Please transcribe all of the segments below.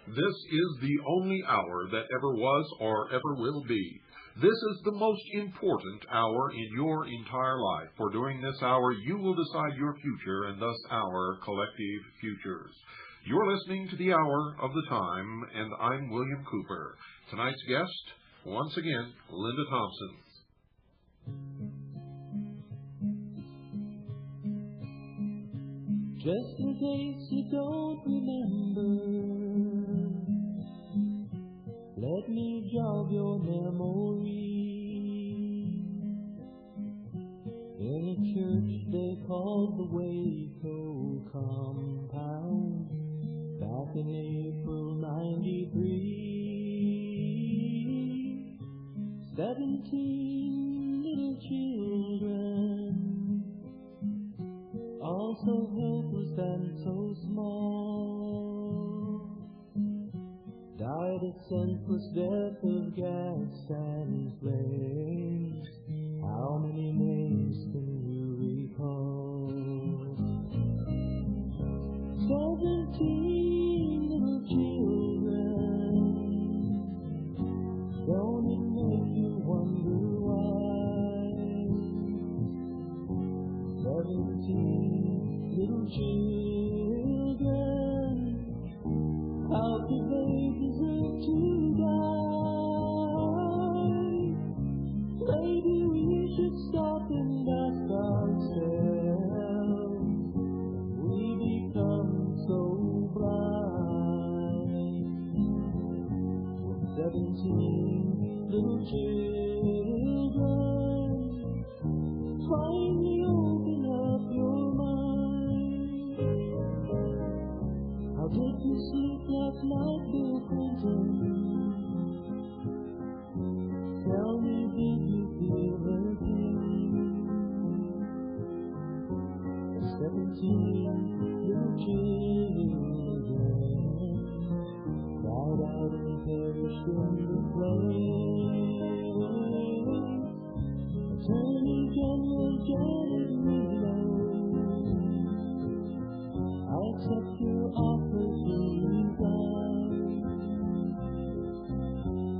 This is the only hour that ever was or ever will be. This is the most important hour in your entire life, for during this hour you will decide your future and thus our collective futures. You're listening to the Hour of the Time, and I'm William Cooper. Tonight's guest, once again, Linda Thompson. Just in case you don't remember, let me jog your memory. In a church they called the Waco compound, back in April '93, 17 little children, all so helpless and so small, died a senseless death of gas and flames. How many names can you recall? 17 little children. Don't it make you wonder why? 17 little children. How could they deserve to die? Maybe we should stop and ask ourselves, we become so blind. With 17 little children, finally open up your mind. How did you sleep last night, Bill Clinton? Tell me, did you feel the pain? 17 little children died out and perished in the flames. Attorney General Janet Reno, I accept your offer to resign.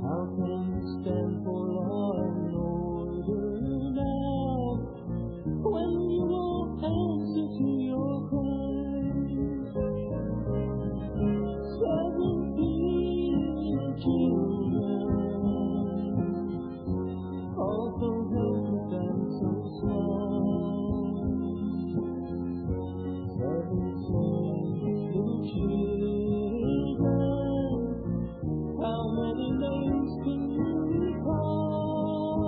How can you stand for law and order now, when you won't answer to your crimes? 17 children, all so helpless and so small. 17 little children. How many names can you recall?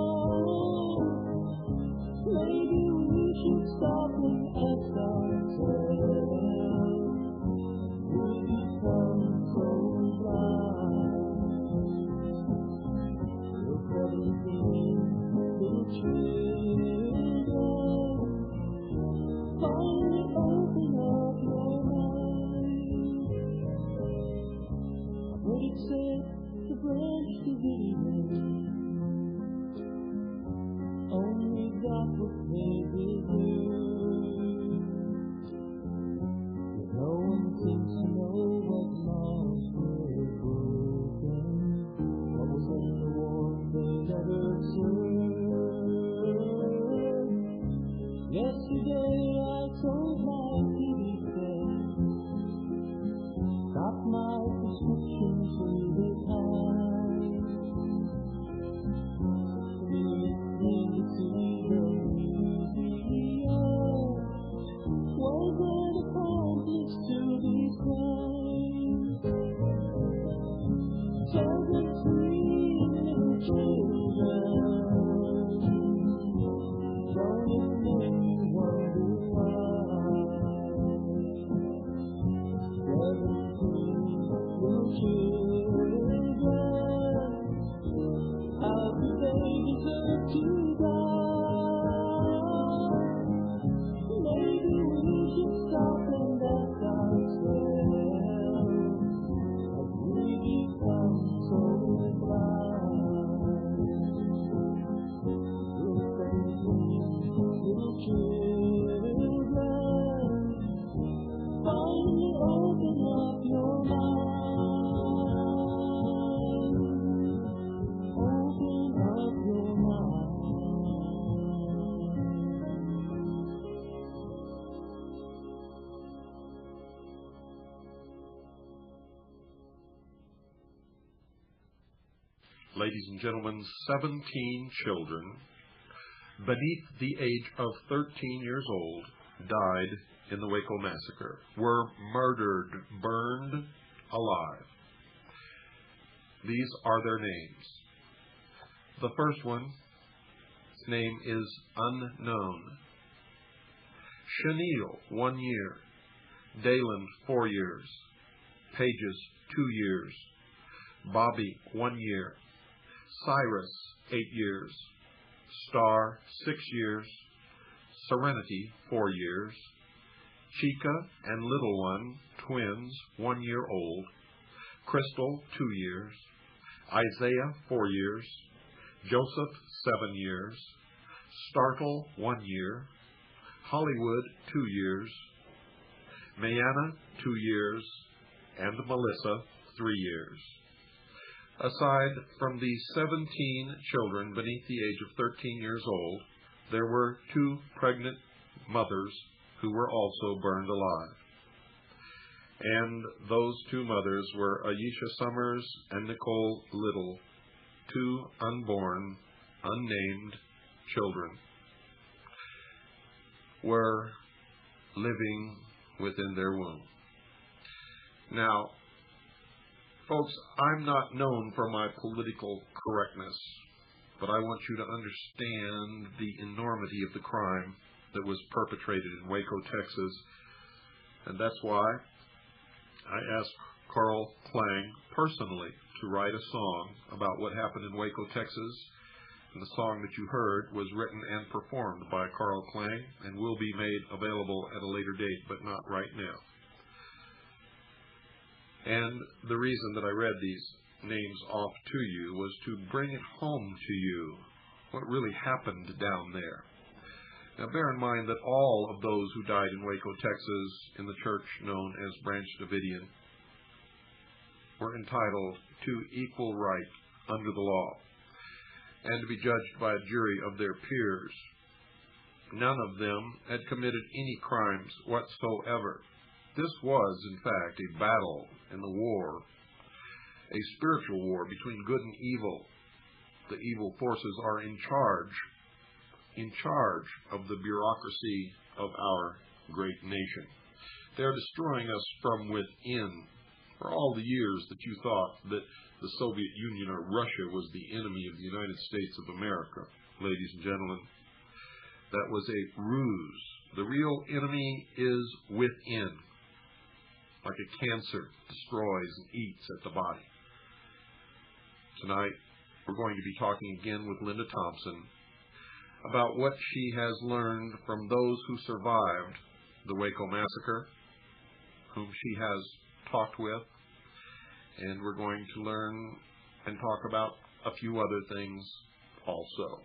Maybe we should stop and ask ourselves, we become so blind. Your 17 little children, finally open up your mind. I heard it said the branch davidian only got what they deserved. ladies and gentlemen, 17 children beneath the age of 13 years old died in the Waco massacre, were murdered, burned alive. These are their names. The first one's name is unknown. Chenille, 1 year. Dayland, 4 years. Pages, 2 years. Bobby, 1 year. Cyrus, 8 years. Star, 6 years. Serenity, 4 years. Chica and Little One, twins, 1 year old. Crystal, 2 years. Isaiah, 4 years. Joseph, 7 years. Startle, 1 year. Hollywood, 2 years. Mayana, 2 years. And Melissa, 3 years. Aside from the 17 children beneath the age of 13 years old, there were 2 pregnant mothers who were also burned alive. And those 2 mothers were Aisha Summers and Nicole Little, 2 unborn, unnamed children, were living within their womb. Now, folks, I'm not known for my political correctness, but I want you to understand the enormity of the crime that was perpetrated in Waco, Texas, and that's why I asked Carl Klang personally to write a song about what happened in Waco, Texas. And the song that you heard was written and performed by Carl Klang and will be made available at a later date, but not right now. And the reason that I read these names off to you was to bring it home to you what really happened down there. Now bear in mind that all of those who died in Waco, Texas, in the church known as Branch Davidian, were entitled to equal right under the law and to be judged by a jury of their peers. None of them had committed any crimes whatsoever. This was, in fact, a battle and a war, a spiritual war between good and evil. The evil forces are in charge of the bureaucracy of our great nation. They're destroying us from within. For all the years that you thought that the Soviet Union or Russia was the enemy of the United States of America, ladies and gentlemen, that was a ruse. The real enemy is within, like a cancer destroys and eats at the body. Tonight, we're going to be talking again with Linda Thompson about what she has learned from those who survived the Waco massacre, whom she has talked with, and we're going to learn and talk about a few other things also.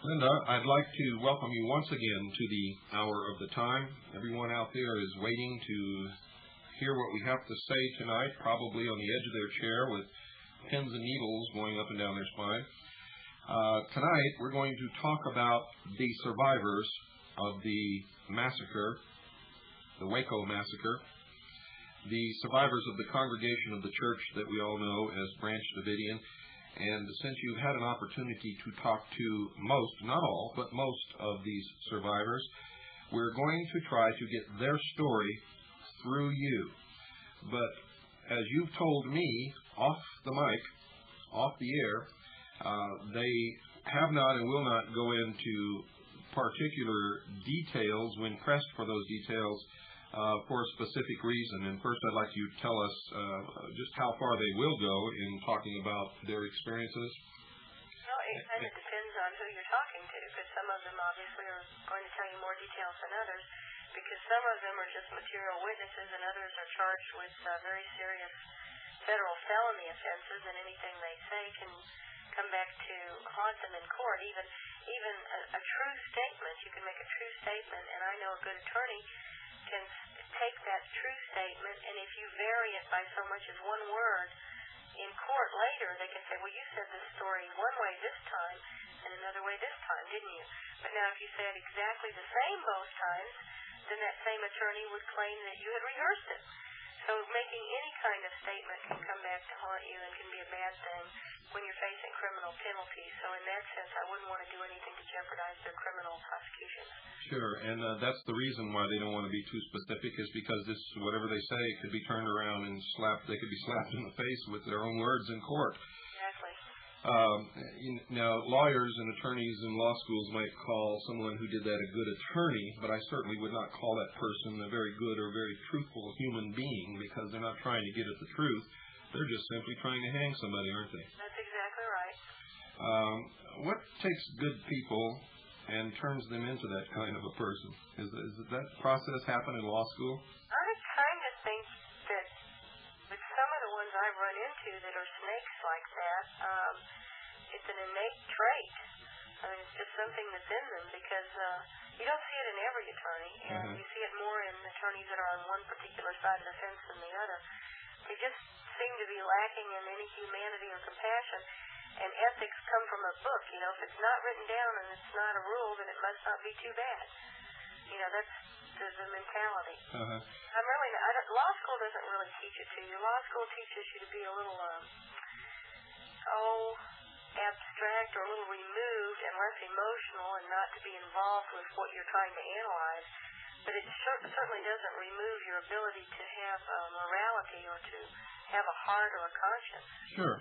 Linda, I'd like to welcome you once again to the hour of the time. Everyone out there is waiting to hear what we have to say tonight, probably on the edge of their chair with pins and needles going up and down their spine. Tonight, we're going to talk about the survivors of the massacre, the Waco massacre, the survivors of the congregation of the church that we all know as Branch Davidian. And since you've had an opportunity to talk to most, not all, but most of these survivors, we're going to try to get their story through you. But as you've told me off the mic, off the air, they have not and will not go into particular details when pressed for those details for a specific reason. And first I'd like you to tell us just how far they will go in talking about their experiences. Well, it kind of depends on who you're talking to, because some of them obviously are going to tell you more details than others, because some of them are just material witnesses and others are charged with very serious federal felony offenses, and anything they say can come back to haunt them in court. Even a true statement, you can make a true statement, and I know a good attorney can take that true statement, and if you vary it by so much as one word in court later, they can say, well, you said this story one way this time and another way this time, didn't you? But now if you say it exactly the same both times, then that same attorney would claim that you had rehearsed it. So making any kind of statement can come back to haunt you and can be a bad thing when you're facing criminal penalties. So in that sense, I wouldn't want to do anything to jeopardize their criminal prosecutions. Sure, and that's the reason why they don't want to be too specific, is because this, whatever they say, could be turned around and slapped. They could be slapped in the face with their own words in court. Exactly. Now, lawyers and attorneys in law schools might call someone who did that a good attorney, but I certainly would not call that person a very good or very truthful human being, because they're not trying to get at the truth. They're just simply trying to hang somebody, aren't they? That's exactly right. What takes good people and turns them into that kind of a person? Is that process happen in law school? I kind of think that with some of the ones I've run into that are snakes like that, it's an innate trait. I mean, it's just something that's in them, because you don't see it in every attorney, and you see it more in attorneys that are on one particular side of the fence than the other. They just seem to be lacking in any humanity or compassion, and ethics come from a book. You know, if it's not written down and it's not a rule, then it must not be too bad. You know, that's the mentality. I'm really not, law school doesn't really teach it to you. Law school teaches you to be a little abstract or a little removed and less emotional, and not to be involved with what you're trying to analyze. But it certainly doesn't remove your ability to have morality or to have a heart or a conscience. Sure.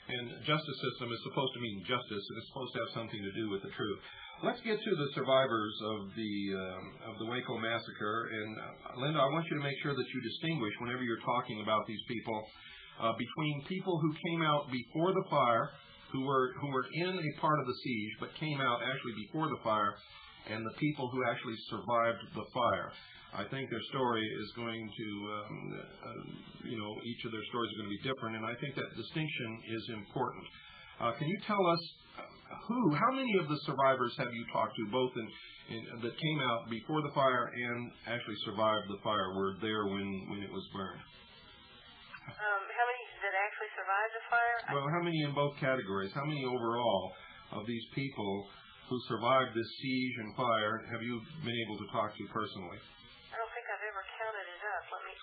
And justice system is supposed to mean justice, and it's supposed to have something to do with the truth. Let's get to the survivors of the Waco massacre. And Linda, I want you to make sure that you distinguish, whenever you're talking about these people, between people who came out before the fire, who were in a part of the siege but came out actually before the fire, and the people who actually survived the fire. I think their story is going to, each of their stories are going to be different, and I think that distinction is important. Can you tell us how many of the survivors have you talked to, both that came out before the fire and actually survived the fire, were there when it was burned? How many that actually survived the fire? Well, how many in both categories? How many overall of these people who survived this siege and fire have you been able to talk to personally? I don't think I've ever counted it up. Let me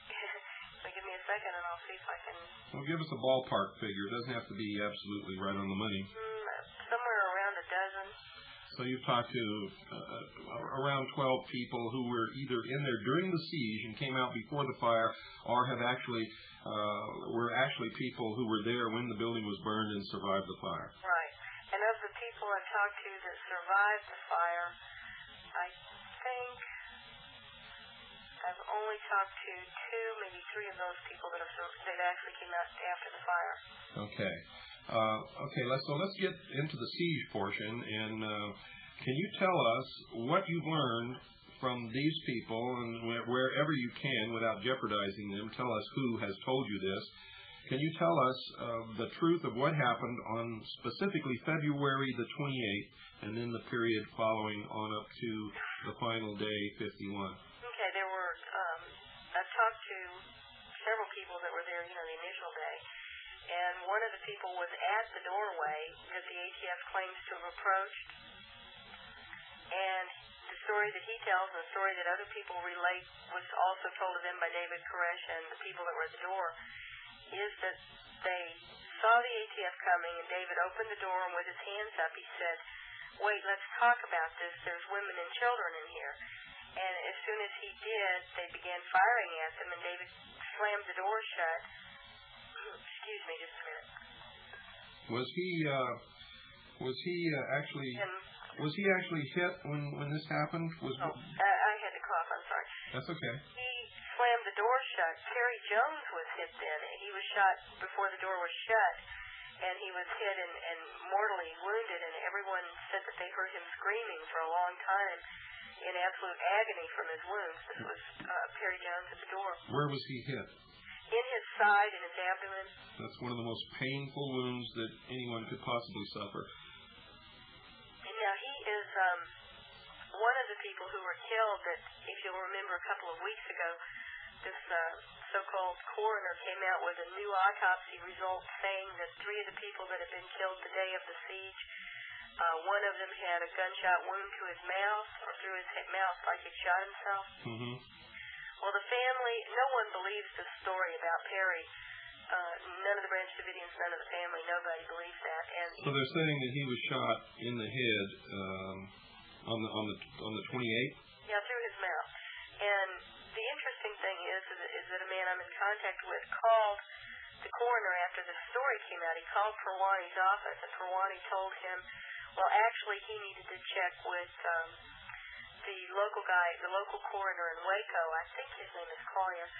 give me a second, and I'll see if I can. Well, give us a ballpark figure. It doesn't have to be absolutely right on the money. Somewhere around a dozen. So you've talked to around 12 people who were either in there during the siege and came out before the fire, or have actually were actually people who were there when the building was burned and survived the fire. Right. And of the people I've talked to that survived the fire, I think I've only talked to 2, maybe 3 of those people that actually came out after the fire. Okay. So let's get into the siege portion, and can you tell us what you've learned from these people, and wherever you can, without jeopardizing them, tell us who has told you this. Can you tell us the truth of what happened on specifically February the 28th, and then the period following on up to the final day, 51? Okay, there were, I've talked to several people that were there, the initial day, and one of the people was at the doorway that the ATF claims to have approached, and the story that he tells and the story that other people relate was also told to them by David Koresh and the people that were at the door, is that they saw the ATF coming, and David opened the door, and with his hands up he said, "Wait, let's talk about this. There's women and children in here." And as soon as he did, they began firing at them, and David slammed the door shut. Excuse me just a minute. Was he actually hit when this happened? I had to cough, I'm sorry. That's okay. He slammed the door shut. Terry Jones was hit then. He was shot before the door was shut, and he was hit and mortally wounded, and everyone said that they heard him screaming for a long time in absolute agony from his wounds. This was Terry Jones at the door. Where was he hit? In his side and his abdomen. That's one of the most painful wounds that anyone could possibly suffer. Now, he is one of the people who were killed that, if you'll remember a couple of weeks ago, this so-called coroner came out with a new autopsy result saying that 3 of the people that had been killed the day of the siege, one of them had a gunshot wound to his mouth, or through his mouth like he'd shot himself. Mm-hmm. Well, the family, no one believes the story about Perry. None of the Branch Davidians, none of the family, nobody believes that. And so they're saying that he was shot in the head on the 28th? Yeah, through his mouth. And the interesting thing is that a man I'm in contact with called the coroner after the story came out. He called Perwani's office, and Perwani told him, well, actually he needed to check with the local guy, the local coroner in Waco. I think his name is Collier.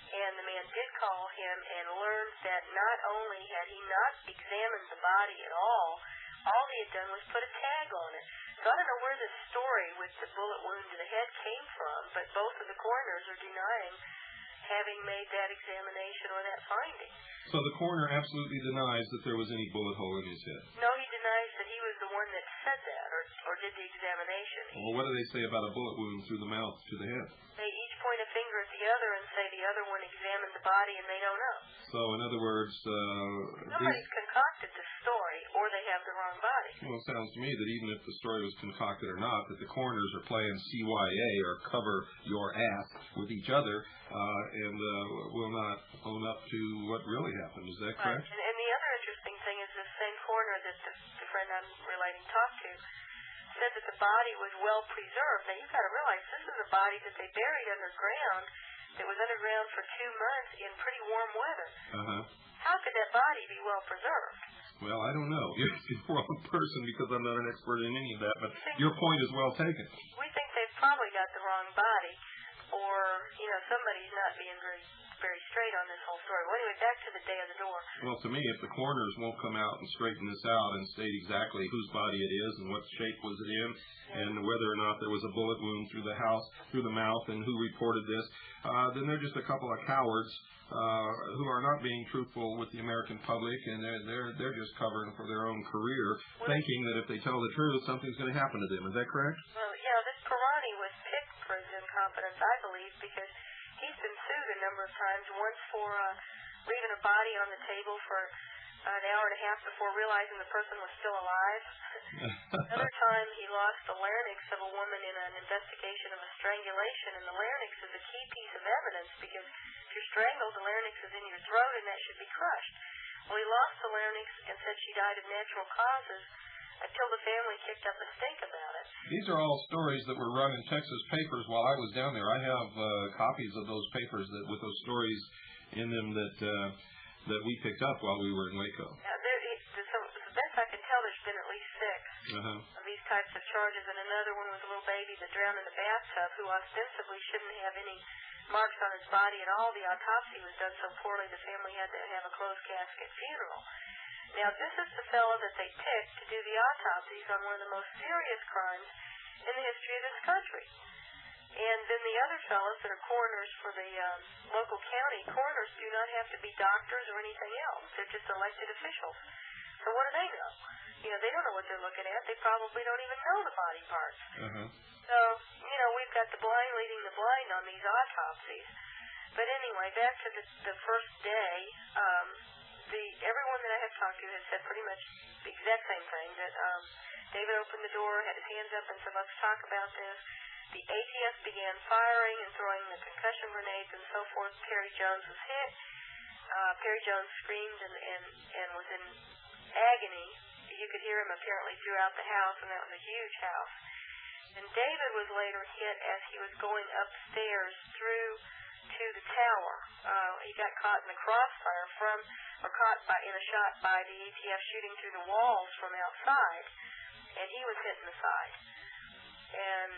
And the man did call him and learned that not only had he not examined the body at all he had done was put a tag on it. So I don't know where this story with the bullet wound to the head came from, but both of the coroners are denying having made that examination or that finding. So the coroner absolutely denies that there was any bullet hole in his head? No, he denies that he was the one that said that or did the examination. Well, what do they say about a bullet wound through the mouth to the head? They each point a finger at the other and say the other one examined the body and they don't know. So, in other words... Nobody's concocted the story or they have the wrong body. Well, it sounds to me that even if the story was concocted or not, that the coroners are playing CYA or cover your ass with each other and will not own up to what really happened. Is that correct? Right. And the other interesting thing is this same coroner that the friend I'm relating talked to said that the body was well preserved. Now, you've got to realize this is a body that they buried underground that was underground for 2 months in pretty warm weather. Uh-huh. How could that body be well preserved? Well, I don't know. You're the wrong person because I'm not an expert in any of that, but your point is well taken. We think they've probably got the wrong body, or, somebody's not being very, very straight on this whole story. Well, anyway, back to the day of the door. Well, to me, if the coroners won't come out and straighten this out and state exactly whose body it is and what shape was it in, and whether or not there was a bullet wound through the mouth, and who reported this, then they're just a couple of cowards who are not being truthful with the American public, and they're just covering for their own career, thinking that if they tell the truth, something's going to happen to them. Is that correct? Well, this Perwani was picked for his incompetence, I believe, because he's been sued a number of times, once for leaving a body on the table for an hour and a half before realizing the person was still alive. Another time he lost the larynx of a woman in an investigation of a strangulation, and the larynx is a key piece of evidence because if you're strangled, the larynx is in your throat and that should be crushed. Well, he lost the larynx and said she died of natural causes until the family kicked up a stink about it. These are all stories that were run in Texas papers while I was down there. I have copies of those papers with those stories in them that we picked up while we were in Waco. So the best I can tell, there's been at least 6 of these types of charges, and another one was a little baby that drowned in the bathtub who ostensibly shouldn't have any marks on his body at all. The autopsy was done so poorly the family had to have a closed casket funeral. Now, this is the fellow that they picked to do the autopsies on one of the most serious crimes in the history of this country. And then the other fellows that are coroners for the local county, coroners do not have to be doctors or anything else. They're just elected officials. So what do they know? They don't know what they're looking at. They probably don't even know the body parts. So, we've got the blind leading the blind on these autopsies. But anyway, back to the first day, everyone that I have talked to has said pretty much the exact same thing, that David opened the door, had his hands up, and said, let's talk about this. The ATF began firing and throwing the concussion grenades and so forth. Perry Jones was hit. Perry Jones screamed and was in agony. You could hear him apparently throughout the house, and that was a huge house. And David was later hit as he was going upstairs through to the tower. He got caught in the crossfire in a shot by the ATF shooting through the walls from outside, and he was hit in the side. And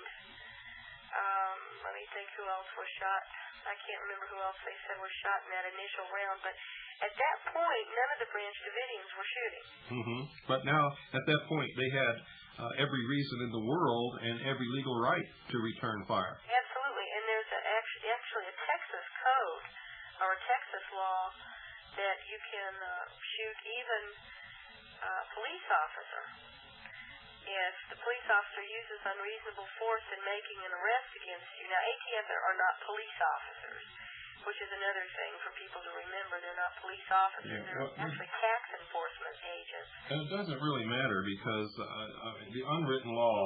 let me think who else was shot. I can't remember who else they said was shot in that initial round, but at that point, none of the Branch Davidians were shooting. But now, at that point, they had every reason in the world and every legal right to return fire. Absolutely, and there's actually a Texas code or a Texas law that you can shoot even a police officer if the police officer uses unreasonable force in making an arrest against you. Now, ATF are not police officers, which is another thing for people to remember. They're not police officers. They're actually tax enforcement agents. And it doesn't really matter because the unwritten law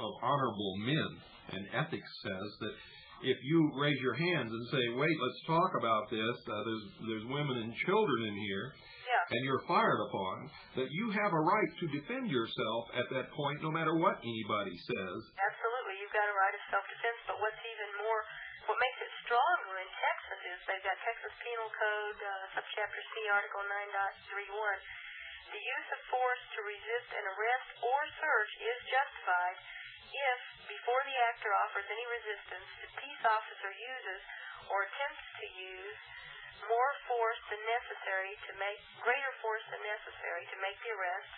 of honorable men and ethics says that if you raise your hands and say, wait, let's talk about this, there's women and children in here, and you're fired upon, that you have a right to defend yourself at that point, no matter what anybody says. Absolutely. You've got a right of self-defense, but what makes it stronger in Texas is they've got Texas Penal Code, subchapter C, Article 9.31. The use of force to resist an arrest or search is justified if, before the actor offers any resistance, the peace officer uses or attempts to use greater force than necessary to make the arrest,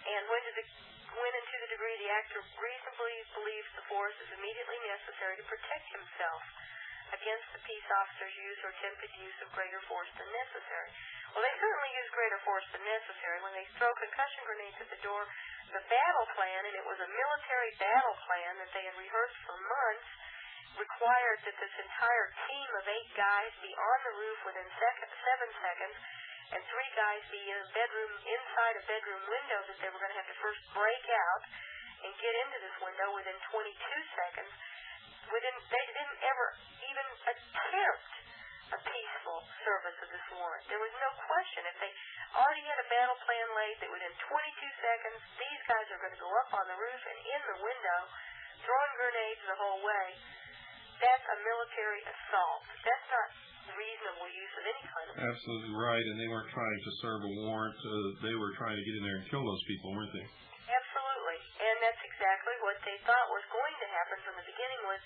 and when and to the degree the actor reasonably believes the force is immediately necessary to protect himself against the peace officer's use or attempted use of greater force than necessary. Well, they certainly use greater force than necessary. When they throw concussion grenades at the door, the battle plan, and it was a military battle plan that they had rehearsed for months, required that this entire team of 8 guys be on the roof within 7 seconds, and 3 guys be in a bedroom, inside a bedroom window that they were going to have to first break out and get into this window within 22 seconds. They didn't ever even attempt a peaceful service of this warrant. There was no question. If they already had a battle plan laid that within 22 seconds, these guys are going to go up on the roof and in the window, throwing grenades the whole way, that's a military assault. That's not reasonable use of any kind of force. Absolutely right, and they weren't trying to serve a warrant. They were trying to get in there and kill those people, weren't they? Absolutely, and that's exactly what they thought was going to happen from the beginning. Was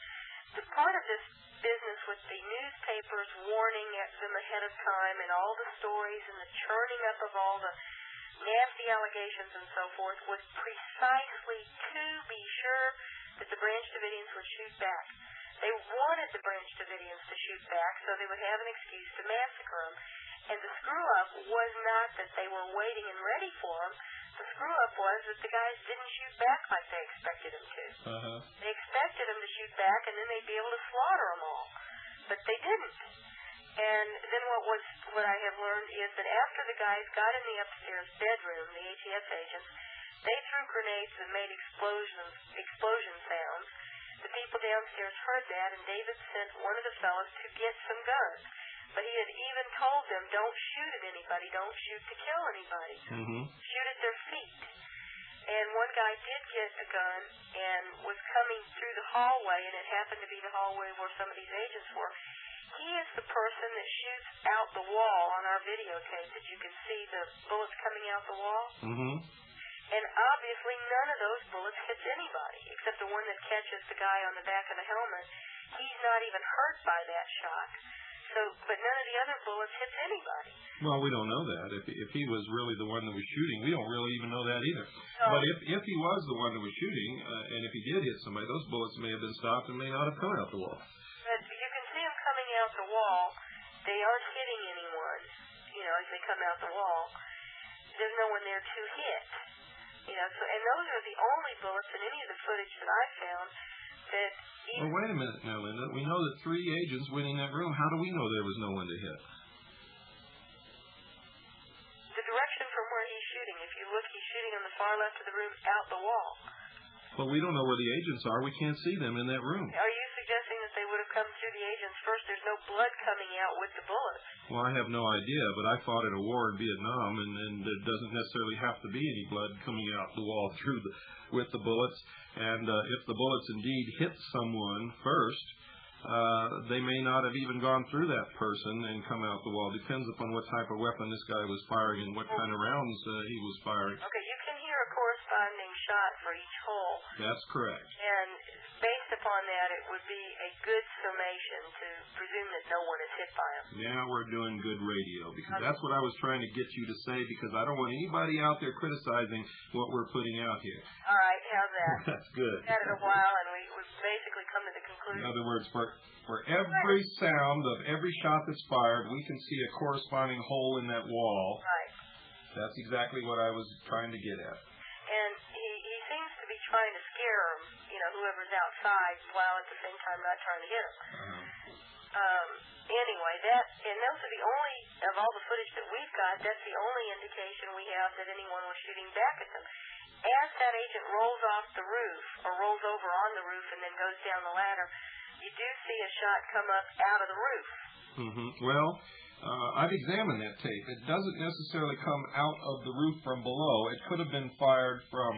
the part of this business with the newspapers warning them ahead of time and all the stories and the churning up of all the nasty allegations and so forth was precisely to be sure that the Branch Davidians would shoot back. They wanted the Branch Davidians to shoot back so they would have an excuse to massacre them. And the screw-up was not that they were waiting and ready for them. The screw-up was that the guys didn't shoot back like they expected them to. They expected them to shoot back, and then they'd be able to slaughter them all. But they didn't. And then what I have learned is that after the guys got in the upstairs bedroom, the ATF agents, they threw grenades that made explosion sounds. The people downstairs heard that, and David sent one of the fellows to get some guns. But he had even told them, don't shoot at anybody, don't shoot to kill anybody. Shoot at their feet. And one guy did get a gun and was coming through the hallway, and it happened to be the hallway where some of these agents were. He is the person that shoots out the wall on our videotape that you can see the bullets coming out the wall. And obviously none of those bullets hits anybody, except the one that catches the guy on the back of the helmet. He's not even hurt by that shot. But none of the other bullets hits anybody. Well, we don't know that. If he was really the one that was shooting, we don't really even know that either. But if he was the one that was shooting, and if he did hit somebody, those bullets may have been stopped and may not have come out the wall. But you can see them coming out the wall. They aren't hitting anyone, as they come out the wall. There's no one there to hit. And those are the only bullets in any of the footage that I found that... Well, wait a minute now, Linda. We know that 3 agents went in that room. How do we know there was no one to hit? The direction from where he's shooting. If you look, he's shooting on the far left of the room, out the wall. Well, we don't know where the agents are. We can't see them in that room. Are you suggesting that they would have come through the agents first? There's no blood coming out with the bullets. Well, I have no idea, but I fought in a war in Vietnam, and there doesn't necessarily have to be any blood coming out the wall with the bullets. And if the bullets indeed hit someone first, they may not have even gone through that person and come out the wall. Depends upon what type of weapon this guy was firing and what kind of rounds he was firing. Okay, you can hear a corresponding shot for each hole. That's correct. And based upon that, it would be a good summation to presume that no one is hit by them. Now we're doing good radio, because that's what I was trying to get you to say, because I don't want anybody out there criticizing what we're putting out here. All right, how's that? That's good. We've had it a while, and we've basically come to the conclusion. In other words, for every sound of every shot that's fired, we can see a corresponding hole in that wall. Right. That's exactly what I was trying to get at. And he seems to be trying to scare them, whoever's outside, while at the same time not trying to hit them. Anyway, and those are the only, of all the footage that we've got, that's the only indication we have that anyone was shooting back at them. As that agent rolls off the roof, or rolls over on the roof and then goes down the ladder, you do see a shot come up out of the roof. Well, I've examined that tape. It doesn't necessarily come out of the roof from below. It could have been fired from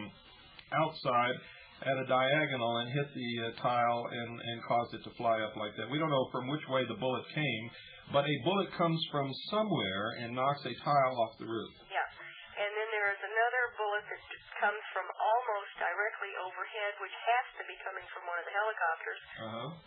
outside at a diagonal and hit the tile and caused it to fly up like that. We don't know from which way the bullet came, but a bullet comes from somewhere and knocks a tile off the roof. Yeah. And then there is another bullet that comes from almost directly overhead, which has to be coming from one of the helicopters.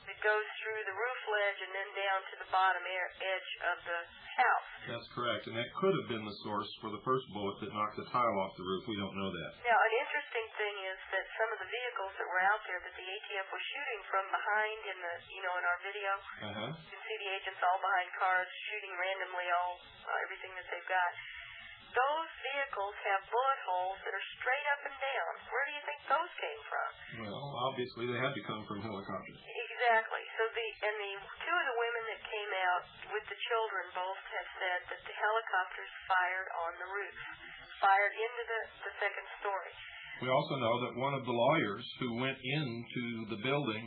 It goes through the roof ledge and then down to the bottom edge of the house. That's correct. And that could have been the source for the first bullet that knocked the tile off the roof. We don't know that. Now, an interesting thing is that some of the vehicles that were out there that the ATF was shooting from behind in the, in our video, you can see the agents all behind cars shooting randomly everything that they've got. Those vehicles have bullet holes that are straight up and down. Where do you think those came from? Well, obviously they had to come from helicopters. Exactly. So the two of the women that came out with the children both have said that the helicopters fired on the roof, fired into the second story. We also know that one of the lawyers who went into the building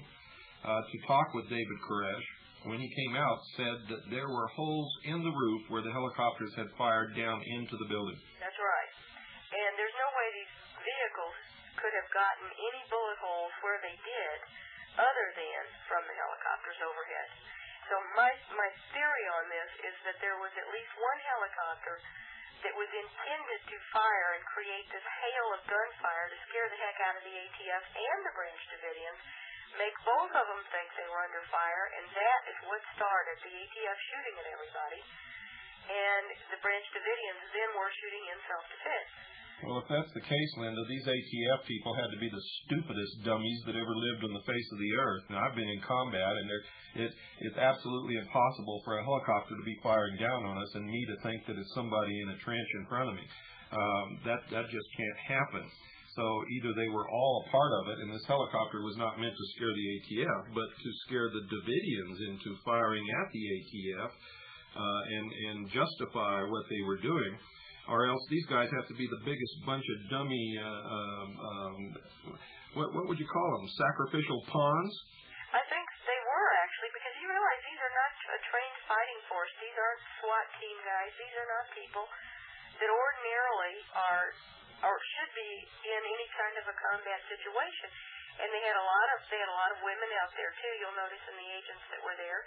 to talk with David Koresh, when he came out, said that there were holes in the roof where the helicopters had fired down into the building. That's right. And there's no way these vehicles could have gotten any bullet holes where they did other than from the helicopters overhead. So my theory on this is that there was at least one helicopter that was intended to fire and create this hail of gunfire to scare the heck out of the ATF and the Branch Davidians, make both of them think they were under fire, and that is what started the ATF shooting at everybody. And the Branch Davidians then were shooting in self-defense. Well, if that's the case, Linda, these ATF people had to be the stupidest dummies that ever lived on the face of the earth. Now, I've been in combat, and it's absolutely impossible for a helicopter to be firing down on us and me to think that it's somebody in a trench in front of me. That just can't happen. So either they were all a part of it, and this helicopter was not meant to scare the ATF, but to scare the Davidians into firing at the ATF and justify what they were doing, or else these guys have to be the biggest bunch of dummy, what would you call them, sacrificial pawns? I think they were, actually, because you realize these are not a trained fighting force. These aren't SWAT team guys. These are not people that ordinarily are or should be in any kind of a combat situation. And they had a lot of women out there too. You'll notice in the agents that were there,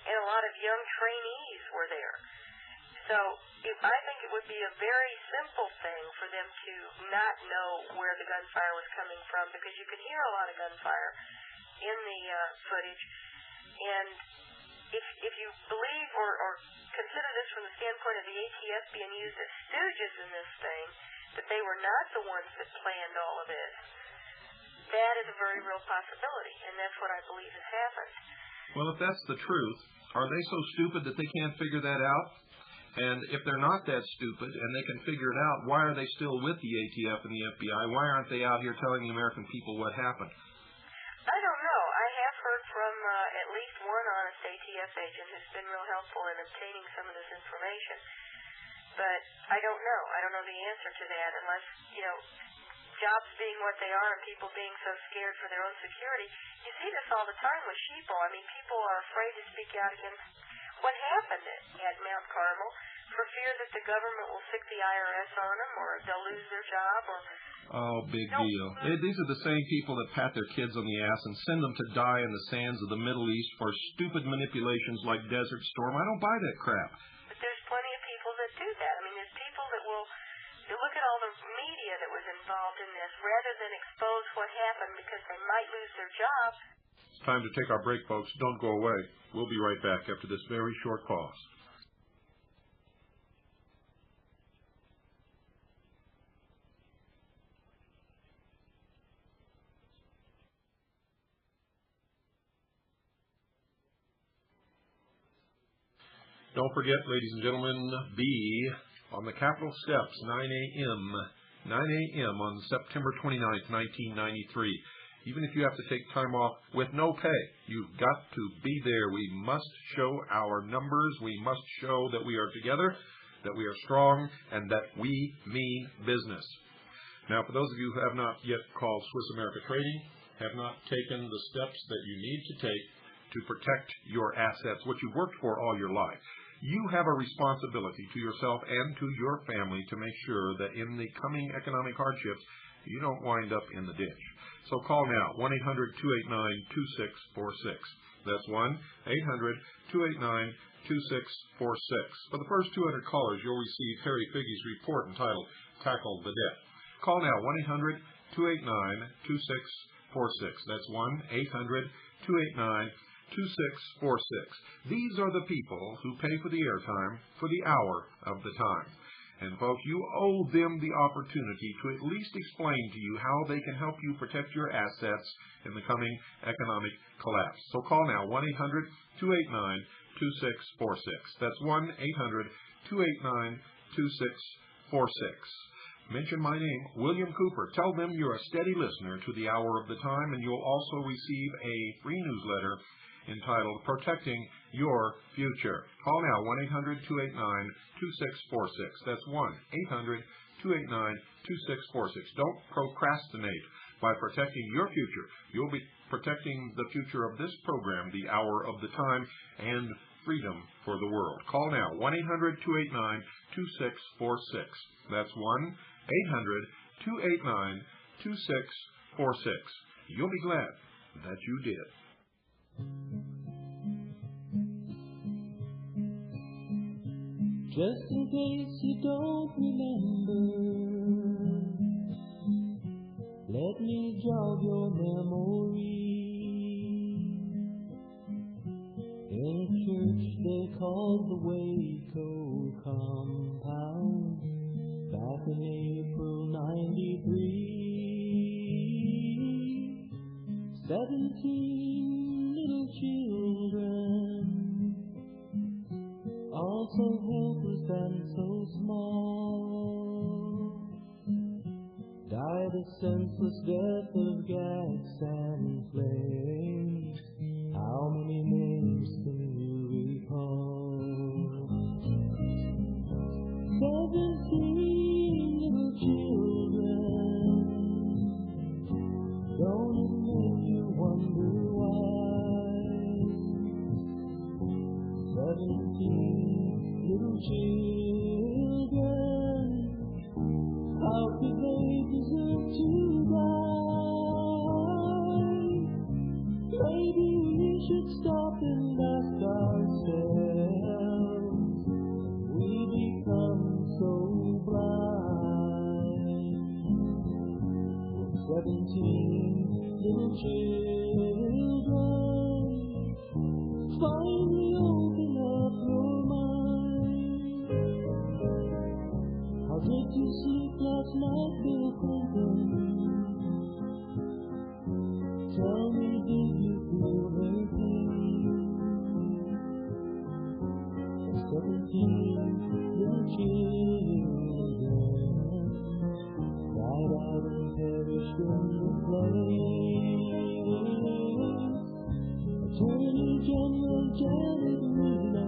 and a lot of young trainees were there. So I think it would be a very simple thing for them to not know where the gunfire was coming from, because you could hear a lot of gunfire in the footage. And if you believe or consider this from the standpoint of the ATF being used as stooges in this thing, that they were not the ones that planned all of this, that is a very real possibility, and that's what I believe has happened. Well, if that's the truth, are they so stupid that they can't figure that out? And if they're not that stupid and they can figure it out, why are they still with the ATF and the FBI? Why aren't they out here telling the American people what happened? I don't know. I have heard from at least one honest ATF agent who's been real helpful in obtaining some of this information. But I don't know. I don't know the answer to that unless, jobs being what they are and people being so scared for their own security. You see this all the time with sheeple. I mean, people are afraid to speak out against what happened at Mount Carmel for fear that the government will sick the IRS on them or they'll lose their job. Oh, big deal. These are the same people that pat their kids on the ass and send them to die in the sands of the Middle East for stupid manipulations like Desert Storm. I don't buy that crap. But there's plenty of people that do that. I mean, there's people that will look at all the media that was involved in this rather than expose what happened because they might lose their job. It's time to take our break, folks. Don't go away. We'll be right back after this very short pause. Don't forget, ladies and gentlemen, be on the Capitol steps, 9 a.m. on September 29th, 1993. Even if you have to take time off with no pay, you've got to be there. We must show our numbers. We must show that we are together, that we are strong, and that we mean business. Now, for those of you who have not yet called Swiss America Trading, have not taken the steps that you need to take to protect your assets, what you worked for all your life. You have a responsibility to yourself and to your family to make sure that in the coming economic hardships, you don't wind up in the ditch. So call now, 1-800-289-2646. That's 1-800-289-2646. For the first 200 callers, you'll receive Harry Figge's report entitled Tackle the Debt. Call now, 1-800-289-2646. That's 1-800-289-2646. These are the people who pay for the airtime for the hour of the time. And folks, you owe them the opportunity to at least explain to you how they can help you protect your assets in the coming economic collapse. So call now, 1-800-289-2646. That's 1-800-289-2646. Mention my name, William Cooper. Tell them you're a steady listener to the Hour of the Time, and you'll also receive a free newsletter entitled Protecting Your Future. Call now, 1-800-289-2646. That's 1-800-289-2646. Don't procrastinate by protecting your future. You'll be protecting the future of this program, the Hour of the Time, and freedom for the world. Call now, 1-800-289-2646. That's 1-800-289-2646. You'll be glad that you did. Just in case you don't remember, let me jog your memory. In a church they called the Waco compound back in April '93, 17 little children, all so helpless and so small, died a senseless death of gas and flames. How many names can you recall? 17 little children. Don't it make you wonder why? 17 little children. How could they deserve to die? Maybe we should stop and ask ourselves, we become so blind. 17 little children, finally open up your mind. How did you sleep last night, Bill Clinton? Tell me, did you feel her pain? 17 little children died out and perished in the flames. Attorney General Janet Reno,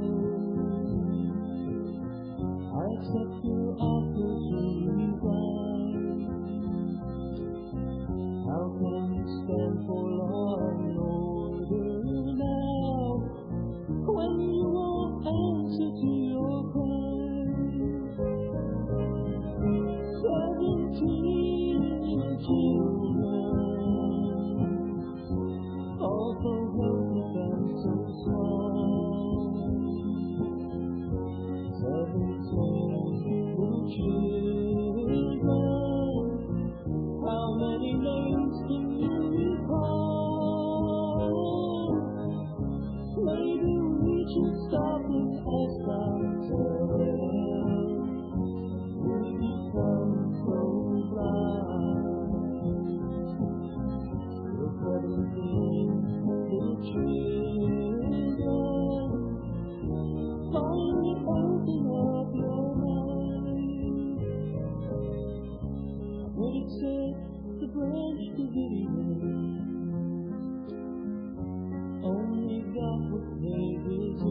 I accept your offer to resign. How can you stand for law and order now, when you won't answer to your crime? 17 children, all so helpless and so small. 17 little children, how many names can you recall? Maybe we should stop and ask ourselves, we become so blind. We're 17 little children, finally open up your mind. I heard it said the branch Davidian only got what they deserved.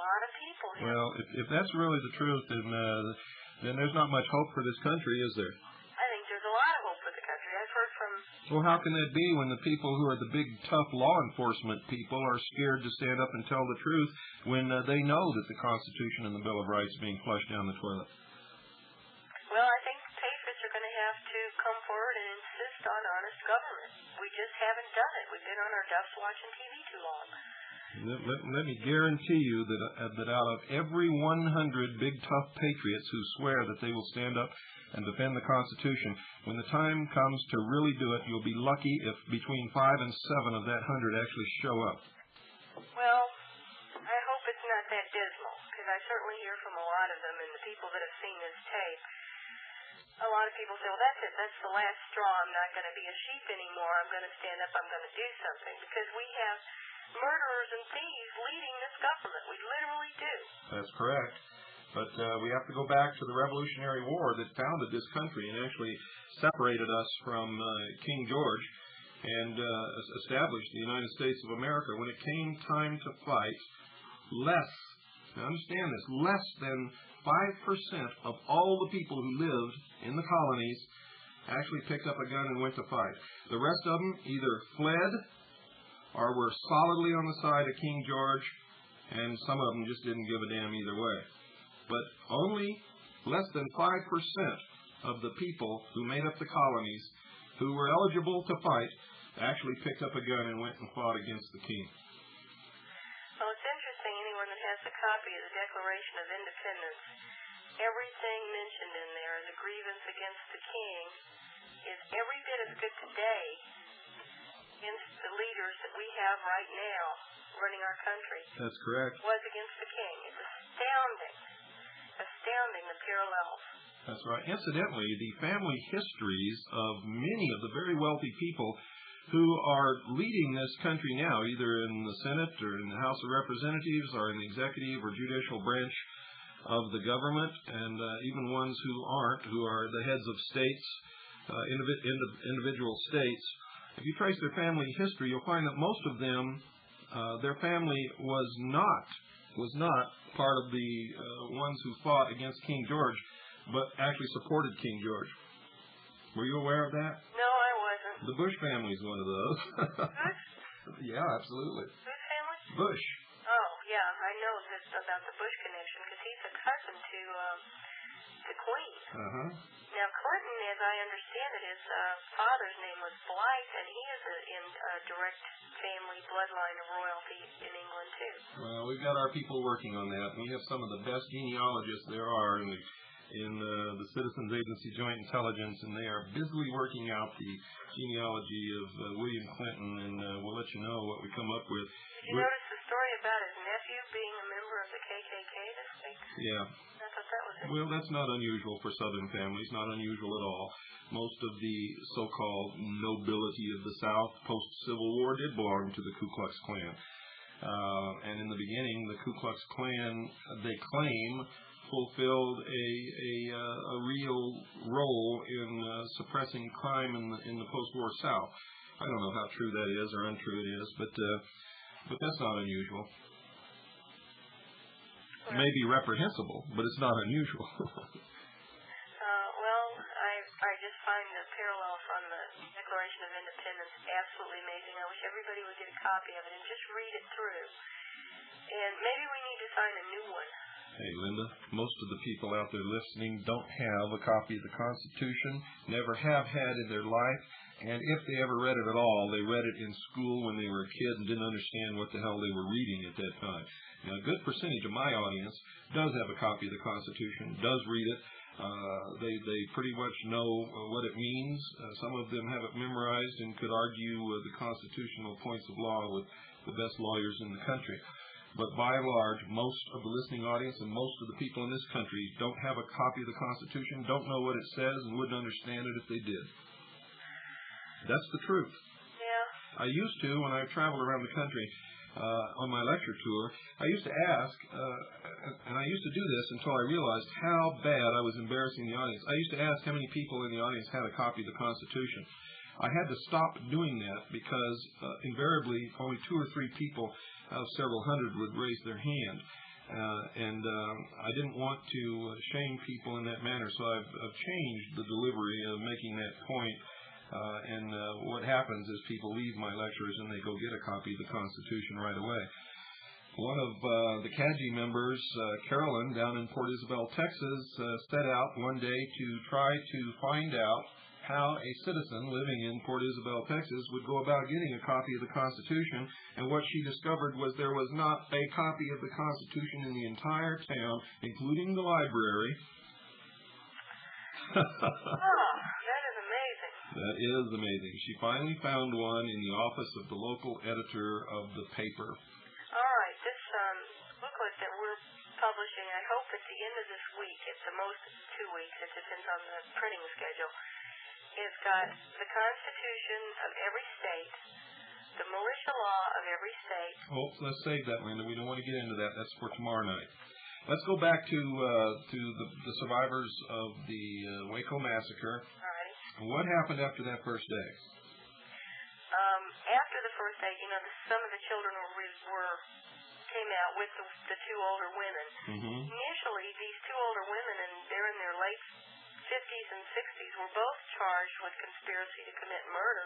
lot of people here. Well, if that's really the truth, then there's not much hope for this country, is there? I think there's a lot of hope for the country. I've heard from... Well, how can that be when the people who are the big, tough law enforcement people are scared to stand up and tell the truth when they know that the Constitution and the Bill of Rights are being flushed down the toilet? Well, I think patriots are going to have to come forward and insist on honest government. We just haven't done it. We've been on our duffs watching TV too long. Let me guarantee you that out of every 100 big, tough patriots who swear that they will stand up and defend the Constitution, when the time comes to really do it, you'll be lucky if between 5 and 7 of that 100 actually show up. Well, I hope it's not that dismal, because I certainly hear from a lot of them, and the people that have seen this tape, a lot of people say, well, that's it. That's the last straw. I'm not going to be a sheep anymore. I'm going to stand up. I'm going to do something, because we have murderers and thieves leading this government. We literally do. That's correct. But we have to go back to the Revolutionary War that founded this country and actually separated us from King George and established the United States of America. When it came time to fight, now understand this, less than 5% of all the people who lived in the colonies actually picked up a gun and went to fight. The rest of them either fled or were solidly on the side of King George, and some of them just didn't give a damn either way. But only less than 5% of the people who made up the colonies who were eligible to fight actually picked up a gun and went and fought against the king. Well, it's interesting, anyone that has a copy of the Declaration of Independence, everything mentioned in there as a grievance against the king is every bit as good today against the leaders that we have right now running our country. That's correct. Was against the king. It's astounding the parallels. That's right. Incidentally, the family histories of many of the very wealthy people who are leading this country now, either in the Senate or in the House of Representatives or in the executive or judicial branch of the government, and even ones who aren't, who are the heads of states, individual states, if you trace their family history, you'll find that most of them, their family was not part of the ones who fought against King George, but actually supported King George. Were you aware of that? No, I wasn't. The Bush family is one of those. Bush? Yeah, absolutely. Whose family? Bush. Oh, yeah, I know this about the Bush connection because he's a cousin to the Queen. Uh-huh. Now, Clinton, as I understand it, his father's name was Blythe, and he is in direct family bloodline of royalty in England, too. Well, we've got our people working on that. We have some of the best genealogists there are in the Citizens Agency Joint Intelligence, and they are busily working out the genealogy of William Clinton, and we'll let you know what we come up with. Did you notice the story about his nephew being a member of the KKK this week? Yeah. I thought that was it. Well, that's not unusual for Southern families, not unusual at all. Most of the so-called nobility of the South post-Civil War did belong to the Ku Klux Klan. And in the beginning, the Ku Klux Klan, they claim, fulfilled a real role in suppressing crime in the post-war South. I don't know how true that is or untrue it is, but that's not unusual. It may be reprehensible, but it's not unusual. Well, I just find the parallel from the Declaration of Independence absolutely amazing. I wish everybody would get a copy of it and just read it through. And maybe we need to sign a new one. Hey, Linda, most of the people out there listening don't have a copy of the Constitution, never have had in their life, and if they ever read it at all, they read it in school when they were a kid and didn't understand what the hell they were reading at that time. Now, a good percentage of my audience does have a copy of the Constitution, does read it. They pretty much know what it means. Some of them have it memorized and could argue the constitutional points of law with the best lawyers in the country. But by and large, most of the listening audience and most of the people in this country don't have a copy of the Constitution, don't know what it says, and wouldn't understand it if they did. That's the truth. Yeah. I used to, when I traveled around the country on my lecture tour, I used to ask, and I used to do this until I realized how bad I was embarrassing the audience. I used to ask how many people in the audience had a copy of the Constitution. I had to stop doing that because invariably only 2 or 3 people out of several hundred would raise their hand. And I didn't want to shame people in that manner, so I've changed the delivery of making that point. And what happens is people leave my lectures and they go get a copy of the Constitution right away. One of the CAGI members, Carolyn, down in Port Isabel, Texas, set out one day to try to find out how a citizen living in Port Isabel, Texas, would go about getting a copy of the Constitution, and what she discovered was there was not a copy of the Constitution in the entire town, including the library. Oh, that is amazing. That is amazing. She finally found one in the office of the local editor of the paper. All right, this booklet that we're publishing, I hope at the end of this week, at the most 2 weeks, it depends on the printing schedule, it's got the Constitution of every state, the militia law of every state. Oh, let's save that, Linda. We don't want to get into that. That's for tomorrow night. Let's go back to the survivors of the Waco massacre. All right. What happened after that first day? After the first day, some of the children came out with the two older women. Mm-hmm. Initially, these two older women, and they're in their late 50s and 60s, were both charged with conspiracy to commit murder.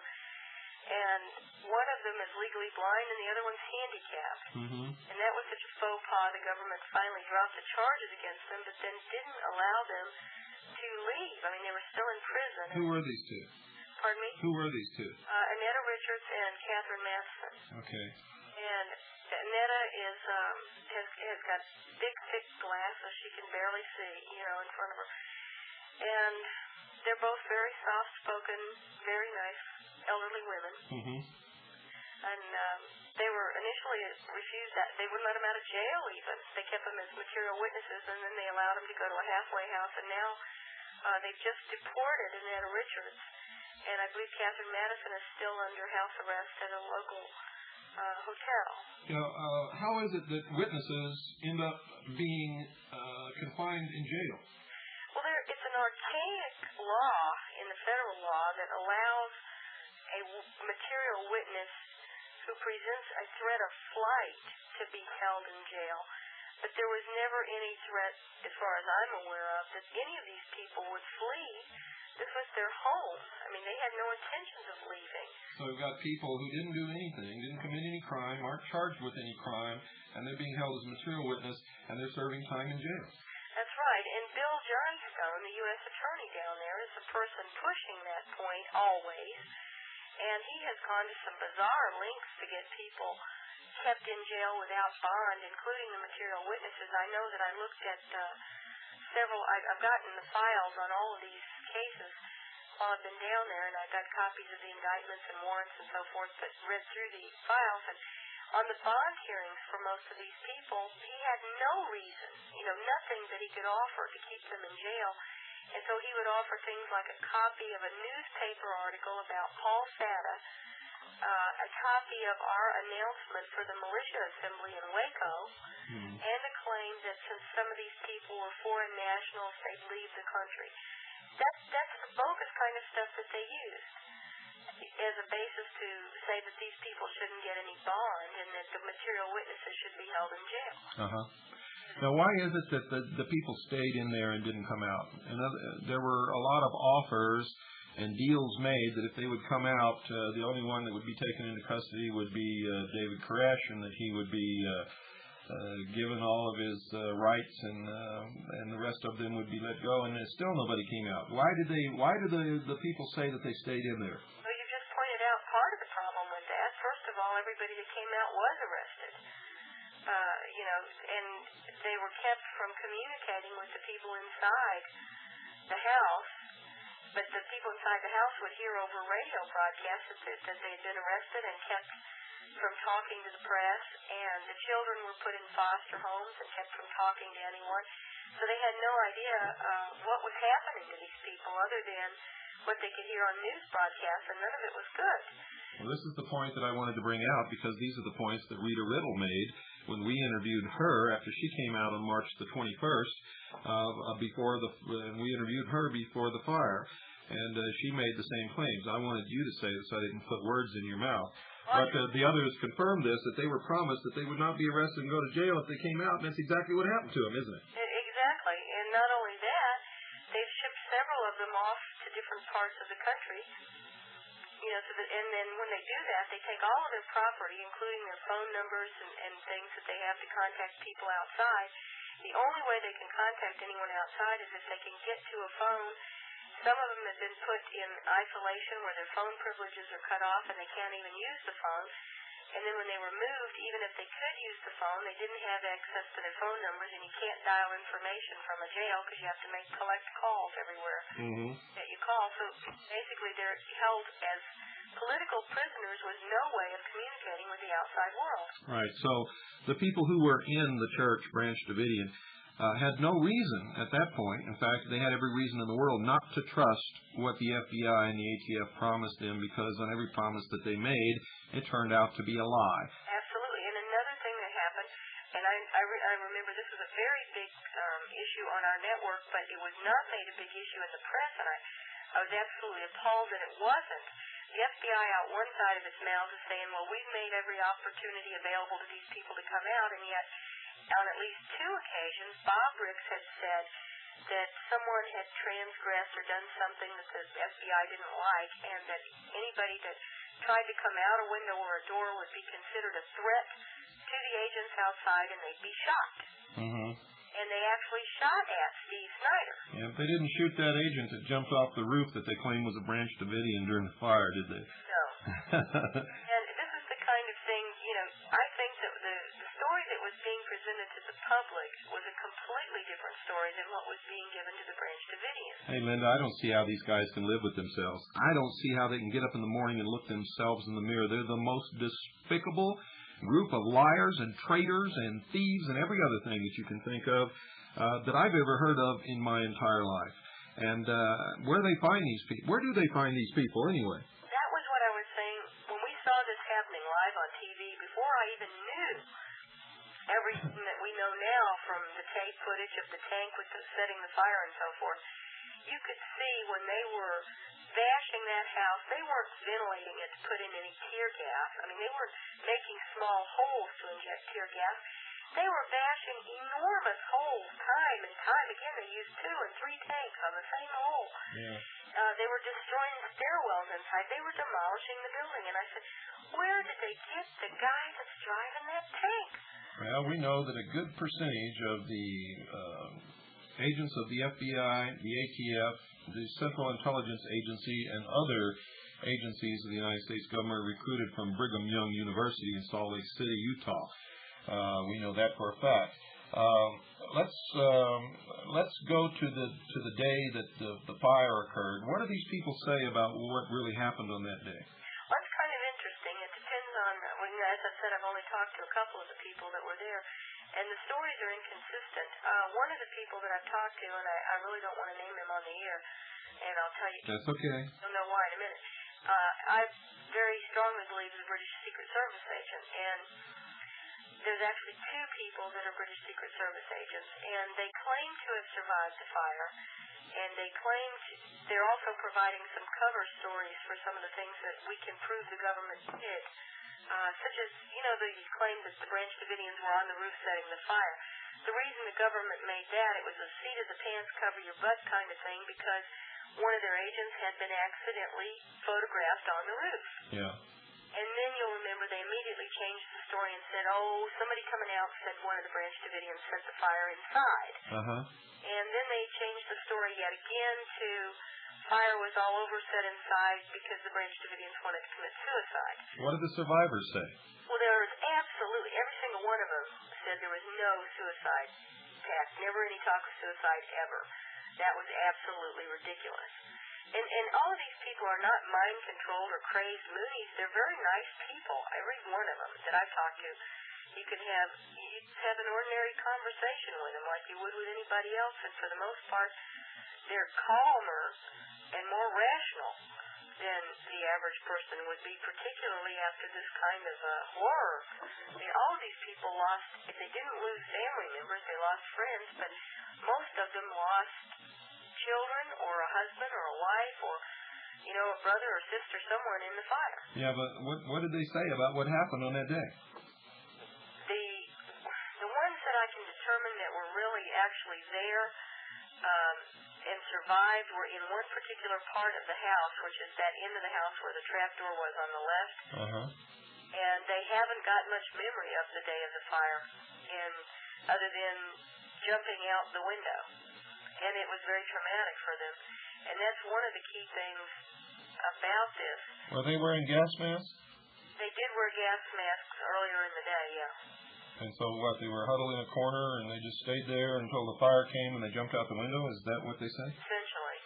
And one of them is legally blind and the other one's handicapped. Mm-hmm. And that was such a faux pas, the government finally dropped the charges against them, but then didn't allow them to leave. I mean, they were still in prison. Who were these two? Pardon me? Who were these two? Annetta Richards and Catherine Matheson. Okay. And Annetta has got big, thick glasses. She can barely see, in front of her. And they're both very soft-spoken, very nice elderly women. Mm-hmm. And they were initially refused that. They wouldn't let them out of jail even. They kept them as material witnesses, and then they allowed them to go to a halfway house. And now they've just deported Annetta Richards. And I believe Catherine Madison is still under house arrest at a local hotel. How is it that witnesses end up being confined in jail? Well, it's an archaic law in the federal law that allows a material witness who presents a threat of flight to be held in jail. But there was never any threat, as far as I'm aware of, that any of these people would flee. This was their home. I mean, they had no intentions of leaving. So we've got people who didn't do anything, didn't commit any crime, aren't charged with any crime, and they're being held as a material witness, and they're serving time in jail. That's right. And Bill Johnstone, the U.S. attorney down there, is the person pushing that point always. And he has gone to some bizarre lengths to get people kept in jail without bond, including the material witnesses. I know that I looked at several, I've gotten the files on all of these cases while I've been down there, and I've got copies of the indictments and warrants and so forth, but read through the files. And on the bond hearings for most of these people, he had no reason, nothing that he could offer to keep them in jail. And so he would offer things like a copy of a newspaper article about Paul Satta, a copy of our announcement for the militia assembly in Waco, and a claim that since some of these people were foreign nationals, they'd leave the country. That's the bogus kind of stuff that they used as a basis to say that these people shouldn't get any bond and that the material witnesses should be held in jail. Uh-huh. Now, why is it that the people stayed in there and didn't come out? And there were a lot of offers and deals made that if they would come out, the only one that would be taken into custody would be David Koresh, and that he would be given all of his rights, and the rest of them would be let go, and still nobody came out. Why did the people say that they stayed in there? Well, you just pointed out part of the problem with that. First of all, everybody that came out was arrested. And they were kept from communicating with the people inside the house. But the people inside the house would hear over radio broadcasts that they had been arrested and kept from talking to the press. And the children were put in foster homes and kept from talking to anyone. So they had no idea what was happening to these people other than what they could hear on news broadcasts, and none of it was good. Well, this is the point that I wanted to bring out, because these are the points that Rita Riddle made when we interviewed her after she came out on March the 21st, we interviewed her before the fire, and she made the same claims. I wanted you to say this so I didn't put words in your mouth. But the others confirmed this, that they were promised that they would not be arrested and go to jail if they came out, and that's exactly what happened to them, isn't it? Exactly. And not only that, they've shipped several of them off to different parts of the country. And then when they do that, they take all of their property, including their phone numbers and things that they have to contact people outside. The only way they can contact anyone outside is if they can get to a phone. Some of them have been put in isolation where their phone privileges are cut off and they can't even use the phone. And then when they were moved, even if they could use the phone, they didn't have access to their phone numbers, and you can't dial information from a jail because you have to collect calls everywhere that you call. So basically they're held as political prisoners with no way of communicating with the outside world. Right. So the people who were in the church, Branch Davidian, had no reason at that point. In fact, they had every reason in the world not to trust what the FBI and the ATF promised them, because on every promise that they made, it turned out to be a lie. Absolutely. And another thing that happened, and I remember this was a very big issue on our network, but it was not made a big issue in the press, and I was absolutely appalled that it wasn't. The FBI out one side of its mouth is saying, well, we've made every opportunity available to these people to come out, and yet on at least two occasions, Bob Ricks had said that someone had transgressed or done something that the FBI didn't like, and that anybody that tried to come out a window or a door would be considered a threat to the agents outside, and they'd be shot. And they actually shot at Steve Snyder. Yeah, they didn't shoot that agent that jumped off the roof that they claimed was a Branch Davidian during the fire, did they? No. And this is the kind of thing, I think that the story that was being presented to the public was a completely different story than what was being given to the Branch Davidians. Hey, Linda, I don't see how these guys can live with themselves. I don't see how they can get up in the morning and look themselves in the mirror. They're the most despicable group of liars and traitors and thieves and every other thing that you can think of that I've ever heard of in my entire life. And where do they find these people? Where do they find these people anyway? That was what I was saying when we saw this happening live on TV. Before I even knew everything that we know now from the tape footage of the tank with setting the fire and so forth, you could see when they were bashing that house, they weren't ventilating it to put in any tear gas. I mean, they weren't making small holes to inject tear gas. They were bashing enormous holes time and time again. They used 2 and 3 tanks on the same hole. Yeah. They were destroying stairwells inside. They were demolishing the building. And I said, where did they get the guy that's driving that tank? Well, we know that a good percentage of the agents of the FBI, the ATF, the Central Intelligence Agency, and other agencies of the United States government are recruited from Brigham Young University in Salt Lake City, Utah. We know that for a fact. Let's go to the day that the fire occurred. What do these people say about what really happened on that day? Well, it's kind of interesting. It depends on, as I said, I've only talked to a couple of the people that were there, and the stories are inconsistent. One of the people that I've talked to, and I really don't want to name him on the air, and I'll tell you. That's okay. You'll know why in a minute. I very strongly believe he's a British Secret Service agent, and there's actually 2 people that are British Secret Service agents, and they claim to have survived the fire, and they claim they're also providing some cover stories for some of the things that we can prove the government did, such as, they claim that the Branch Davidians were on the roof setting the fire. The reason the government made that, it was a seat of the pants, cover your butt kind of thing, because one of their agents had been accidentally photographed on the roof. Yeah. And then you'll remember they immediately changed the story and said, somebody coming out said one of the Branch Davidians set the fire inside. And then they changed the story yet again to fire was all over set inside because the Branch Davidians wanted to commit suicide. What did the survivors say? Well, there was absolutely, every single one of them said there was no suicide pact, never any talk of suicide ever. That was absolutely ridiculous. And all of these people are not mind-controlled or crazed loonies. They're very nice people, every one of them that I've talked to. You can have an ordinary conversation with them like you would with anybody else, and for the most part, they're calmer and more rational than the average person would be, particularly after this kind of horror. I mean, all of these people lost, if they didn't lose family members, they lost friends, but most of them lost children or a husband or a wife or a brother or sister, someone in the fire. Yeah, but what did they say about what happened on that day? The ones that I can determine that were really actually there and survived were in one particular part of the house, which is that end of the house where the trapdoor was on the left. And they haven't got much memory of the day of the fire, other than jumping out the window. And it was very traumatic for them. And that's one of the key things about this. Were they wearing gas masks? They did wear gas masks earlier in the day, yeah. And so what, they were huddled in a corner and they just stayed there until the fire came and they jumped out the window? Is that what they say? Essentially.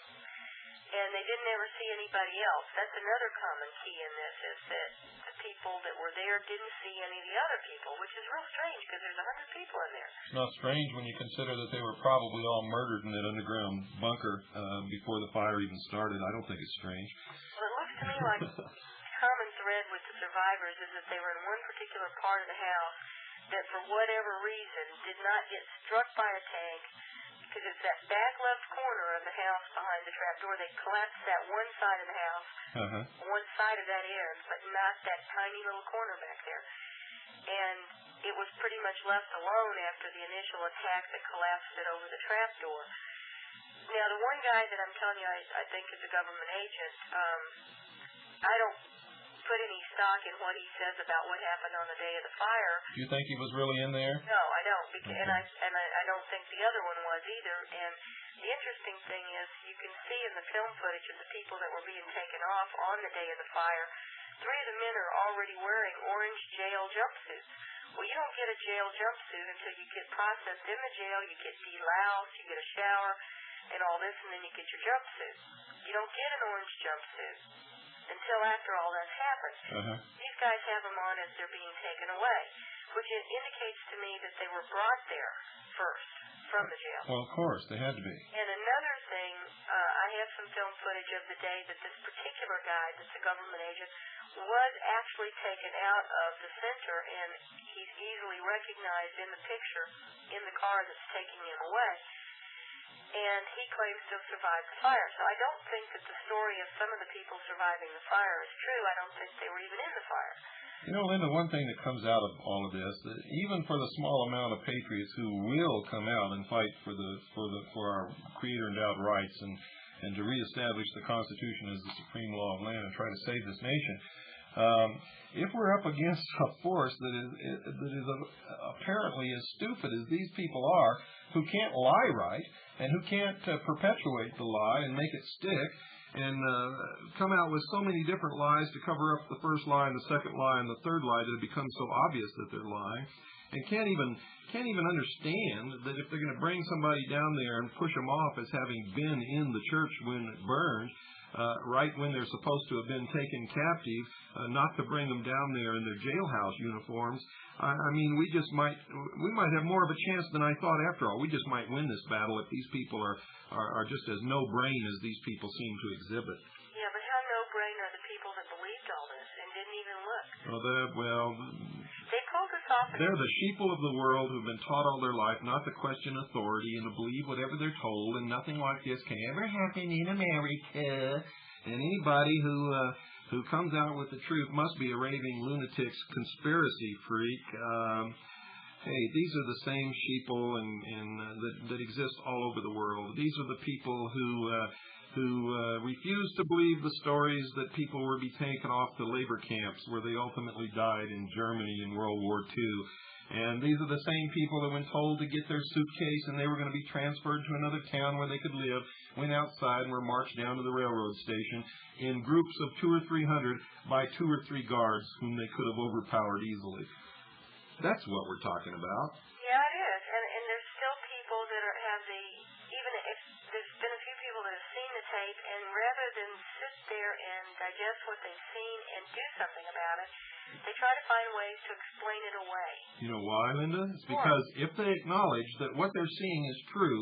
And they didn't ever see anybody else. That's another common key in this, is that the people that were there didn't see any of the other people, which is real strange because there's 100 people in there. It's not strange when you consider that they were probably all murdered in that underground bunker before the fire even started. I don't think it's strange. Well, it looks to me like the common thread with the survivors is that they were in one particular part of the house that for whatever reason did not get struck by a tank, because it's that back left corner of the house behind the trapdoor. They collapsed that one side of the house, one side of that end, but not that tiny little corner back there. And it was pretty much left alone after the initial attack that collapsed it over the trapdoor. Now, the one guy that I'm telling you I think is a government agent, I don't put any stock in what he says about what happened on the day of the fire. Do you think he was really in there? No, I don't, and I don't think the other one was either. And the interesting thing is, you can see in the film footage of the people that were being taken off on the day of the fire, 3 of the men are already wearing orange jail jumpsuits. Well, you don't get a jail jumpsuit until you get processed in the jail, you get deloused, you get a shower, and all this, and then you get your jumpsuit. You don't get an orange jumpsuit until after all that's happened. These guys have them on as they're being taken away, which indicates to me that they were brought there first from the jail. Well, of course, they had to be. And another thing, I have some film footage of the day that this particular guy, that's a government agent, was actually taken out of the center, and he's easily recognized in the picture in the car that's taking him away. And he claims to have survived the fire. So I don't think that the story of some of the people surviving the fire is true. I don't think they were even in the fire. You know, Linda, one thing that comes out of all of this, that even for the small amount of patriots who will come out and fight for our creator-endowed rights and to reestablish the Constitution as the supreme law of land and try to save this nation, if we're up against a force that is apparently as stupid as these people are, who can't lie right and who can't perpetuate the lie and make it stick and come out with so many different lies to cover up the first lie and the second lie and the third lie that it becomes so obvious that they're lying, and can't even understand that if they're going to bring somebody down there and push them off as having been in the church when it burned, right when they're supposed to have been taken captive, not to bring them down there in their jailhouse uniforms. I mean, we might have more of a chance than I thought after all. We just might win this battle if these people are just as no brain as these people seem to exhibit. Yeah, but how no brain are the people that believed all this and didn't even look? They pulled us off. They're the sheeple of the world who've been taught all their life not to question authority and to believe whatever they're told, and nothing like this can ever happen in America. And anybody who comes out with the truth must be a raving lunatic conspiracy freak. Hey, these are the same sheeple that exist all over the world. These are the people who refused to believe the stories that people were being taken off to labor camps where they ultimately died in Germany in World War II. And these are the same people that when told to get their suitcase and they were going to be transferred to another town where they could live, went outside and were marched down to the railroad station in groups of 200 or 300 by 2 or 3 guards whom they could have overpowered easily. That's what we're talking about. Yeah, it is. And there's still people that have even if there's been a few people that have seen the tape, and rather than sit there and digest what they've seen and do something about it, they try to find ways to explain it away. You know why, Linda? It's because if they acknowledge that what they're seeing is true,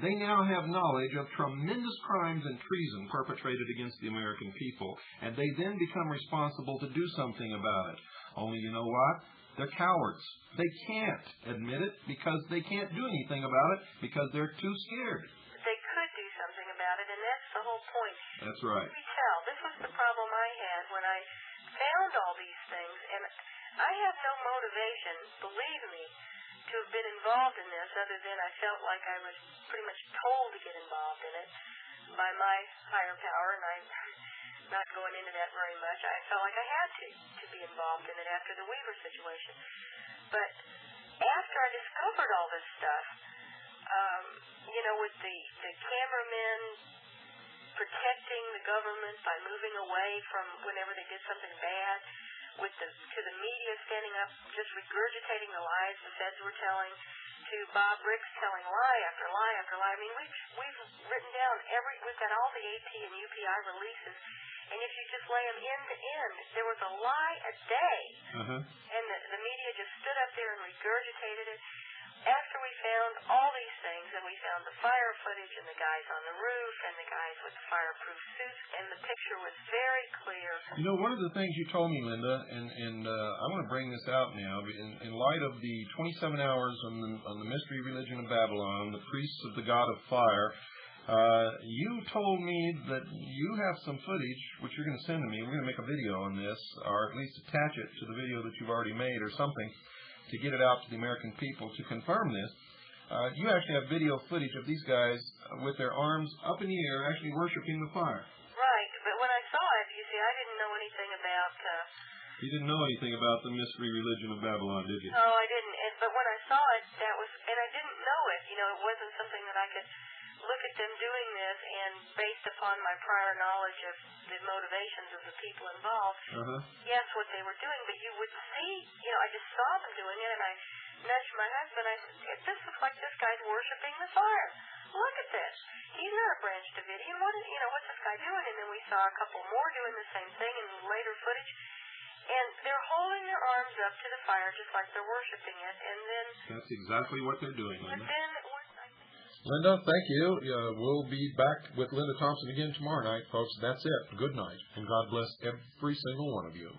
they now have knowledge of tremendous crimes and treason perpetrated against the American people, and they then become responsible to do something about it. Only you know what? They're cowards. They can't admit it because they can't do anything about it because they're too scared. They could do something about it, and that's the the whole point. That's right. You tell. This was the problem I had when I found all these things, and I have no motivation, believe me, to have been involved in this other than I felt like I was pretty much told to get involved in it by my higher power, and I'm not going into that very much. I felt like I had to be involved in it after the Weaver situation. But after I discovered all this stuff, with the cameramen protecting the government by moving away from whenever they did something bad, to the media standing up just regurgitating the lies the feds were telling, to Bob Ricks telling lie after lie after lie. I mean, we've written down we've got all the AT and UPI releases, and if you just lay them end to end, there was a lie a day, and the media just stood up there and regurgitated it. After we found all these things, and we found the fire footage and the guys on the roof and the guys with the fireproof suits, and the picture was very clear. You know, one of the things you told me, Linda, and I want to bring this out now, in light of the 27 hours on the mystery religion of Babylon, the priests of the god of fire, you told me that you have some footage, which you're going to send to me. We're going to make a video on this, or at least attach it to the video that you've already made or something, to get it out to the American people to confirm this. You actually have video footage of these guys with their arms up in the air actually worshiping the fire. Right, but when I saw it, you see, I didn't know anything about... You didn't know anything about the mystery religion of Babylon, did you? No, I didn't. But when I saw it, and I didn't know it. It wasn't something that I could look at them doing this and based upon my prior knowledge of the motivations of the people involved, yes, what they were doing, but you would see, I just saw them doing it, and I nudged my husband. I said, this looks like this guy's worshiping the fire. Look at this. He's not a branch Davidian. What's this guy doing? And then we saw a couple more doing the same thing in later footage. And they're holding their arms up to the fire just like they're worshiping it, and then... That's exactly what they're doing, Linda. Linda, thank you. We'll be back with Linda Thompson again tomorrow night, folks. That's it. Good night, and God bless every single one of you.